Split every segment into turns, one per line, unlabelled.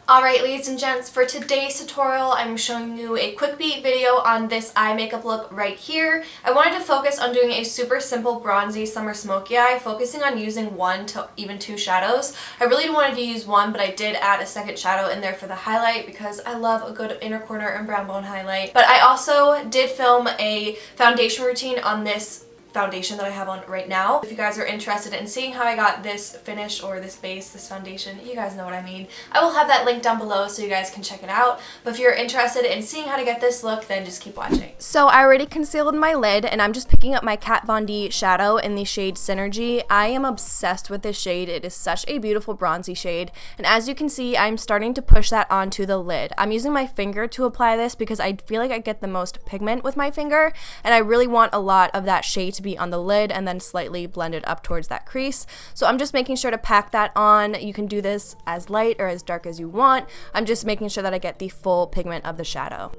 Alright, ladies and gents, for today's tutorial I'm showing you a quick beat video on this eye makeup look right here. I wanted to focus on doing a super simple bronzy summer smoky eye, focusing on using 1 to even 2 shadows. I really wanted to use 1, but I did add a second shadow in there for the highlight because I love a good inner corner and brown bone highlight. But I also did film a foundation routine on this foundation that I have on right now. If you guys are interested in seeing how I got this finish or this base, this foundation, you guys know what I mean. I will have that link down below so you guys can check it out. But if you're interested in seeing how to get this look, then just keep watching. So I already concealed my lid and I'm just picking up my Kat Von D shadow in the shade Synergy. I am obsessed with this shade. It is such a beautiful bronzy shade. And as you can see, I'm starting to push that onto the lid. I'm using my finger to apply this because I feel like I get the most pigment with my finger and I really want a lot of that shade to be on the lid and then slightly blend it up towards that crease. So I'm just making sure to pack that on. You can do this as light or as dark as you want. I'm just making sure that I get the full pigment of the shadow.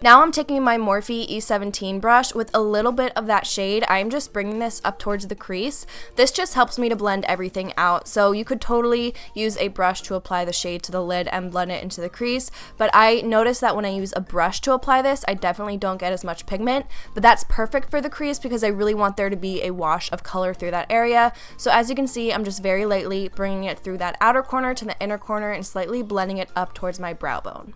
Now I'm taking my Morphe E17 brush with a little bit of that shade. I'm just bringing this up towards the crease. This just helps me to blend everything out. So you could totally use a brush to apply the shade to the lid and blend it into the crease. But I noticed that when I use a brush to apply this, I definitely don't get as much pigment. But that's perfect for the crease because I really want there to be a wash of color through that area. So as you can see, I'm just very lightly bringing it through that outer corner to the inner corner and slightly blending it up towards my brow bone.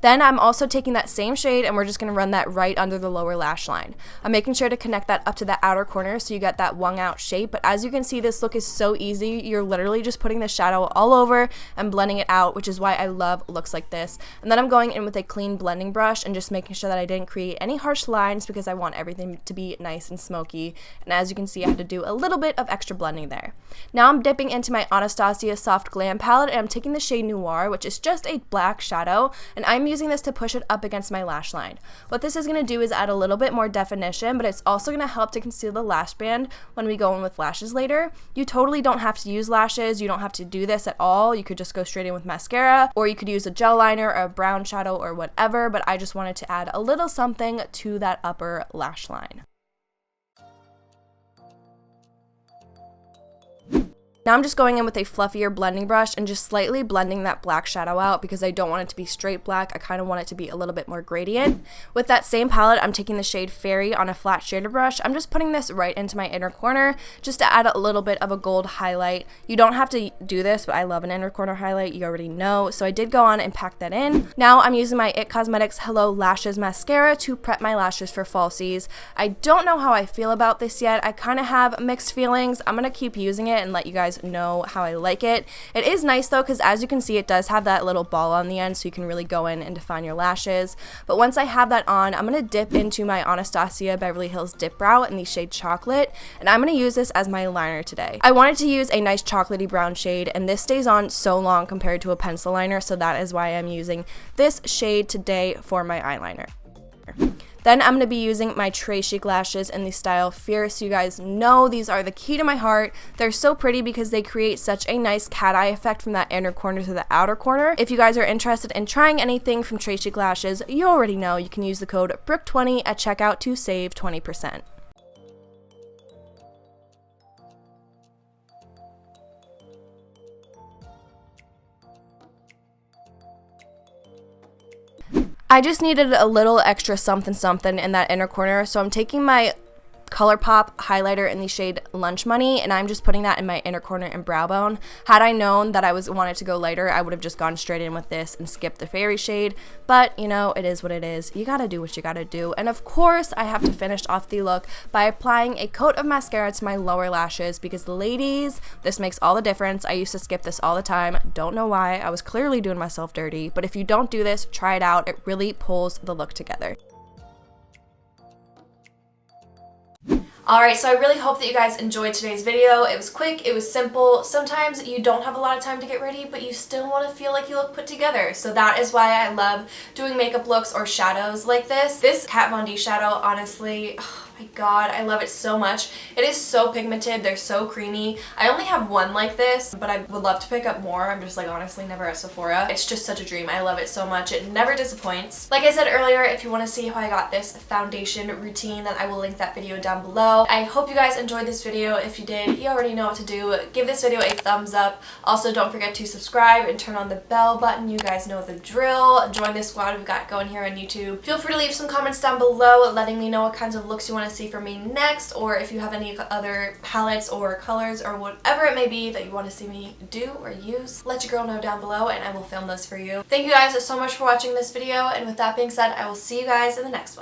Then I'm also taking that same shade and we're just going to run that right under the lower lash line. I'm making sure to connect that up to the outer corner so you get that wung out shape, but as you can see, this look is so easy. You're literally just putting the shadow all over and blending it out, which is why I love looks like this. And then I'm going in with a clean blending brush and just making sure that I didn't create any harsh lines because I want everything to be nice and smoky. And as you can see, I had to do a little bit of extra blending there. Now I'm dipping into my Anastasia Soft Glam palette and I'm taking the shade Noir, which is just a black shadow, and I'm using this to push it up against my lash line. What this is going to do is add a little bit more definition, but it's also going to help to conceal the lash band when we go in with lashes later. You totally don't have to use lashes. You don't have to do this at all. You could just go straight in with mascara, or you could use a gel liner or a brown shadow or whatever, but I just wanted to add a little something to that upper lash line. Now I'm just going in with a fluffier blending brush and just slightly blending that black shadow out because I don't want it to be straight black. I kind of want it to be a little bit more gradient. With that same palette, I'm taking the shade Fairy on a flat shader brush. I'm just putting this right into my inner corner just to add a little bit of a gold highlight. You don't have to do this, but I love an inner corner highlight. You already know. So I did go on and pack that in. Now I'm using my IT Cosmetics Hello Lashes Mascara to prep my lashes for falsies. I don't know how I feel about this yet. I kind of have mixed feelings. I'm going to keep using it and let you guys know how I like it. It is nice though because as you can see, it does have that little ball on the end so you can really go in and define your lashes. But once I have that on, I'm going to dip into my Anastasia Beverly Hills Dip Brow in the shade Chocolate, and I'm going to use this as my liner today. I wanted to use a nice chocolatey brown shade, and this stays on so long compared to a pencil liner, so that is why I'm using this shade today for my eyeliner. Then I'm going to be using my Tray Chic lashes in the style Fierce. You guys know these are the key to my heart. They're so pretty because they create such a nice cat eye effect from that inner corner to the outer corner. If you guys are interested in trying anything from Tray Chic lashes, you already know you can use the code BROOK20 at checkout to save 20%. I just needed a little extra something in that inner corner, so I'm taking my ColourPop highlighter in the shade Lunch Money, and I'm just putting that in my inner corner and brow bone. Had I known that I wanted to go lighter, I would have just gone straight in with this and skipped the Fairy shade, but you know, it is what it is. You gotta do what you gotta do. And of course, I have to finish off the look by applying a coat of mascara to my lower lashes because, ladies, this makes all the difference. I used to skip this all the time. Don't know why. I was clearly doing myself dirty, but if you don't do this, try it out. It really pulls the look together. Alright, so I really hope that you guys enjoyed today's video. It was quick, it was simple. Sometimes you don't have a lot of time to get ready, but you still want to feel like you look put together. So that is why I love doing makeup looks or shadows like this. This Kat Von D shadow, honestly, my god, I love it so much. It is so pigmented. They're so creamy. I only have one like this, but I would love to pick up more. I'm just like honestly never at Sephora. It's just such a dream. I love it so much. It never disappoints. Like I said earlier, if you want to see how I got this foundation routine, then I will link that video down below. I hope you guys enjoyed this video. If you did, you already know what to do. Give this video a thumbs up. Also, don't forget to subscribe and turn on the bell button. You guys know the drill. Join this squad we've got going here on YouTube. Feel free to leave some comments down below letting me know what kinds of looks you want to see from me next, or if you have any other palettes or colors or whatever it may be that you want to see me do or use. Let your girl know down below and I will film those for you. Thank you guys so much for watching this video, and with that being said, I will see you guys in the next one.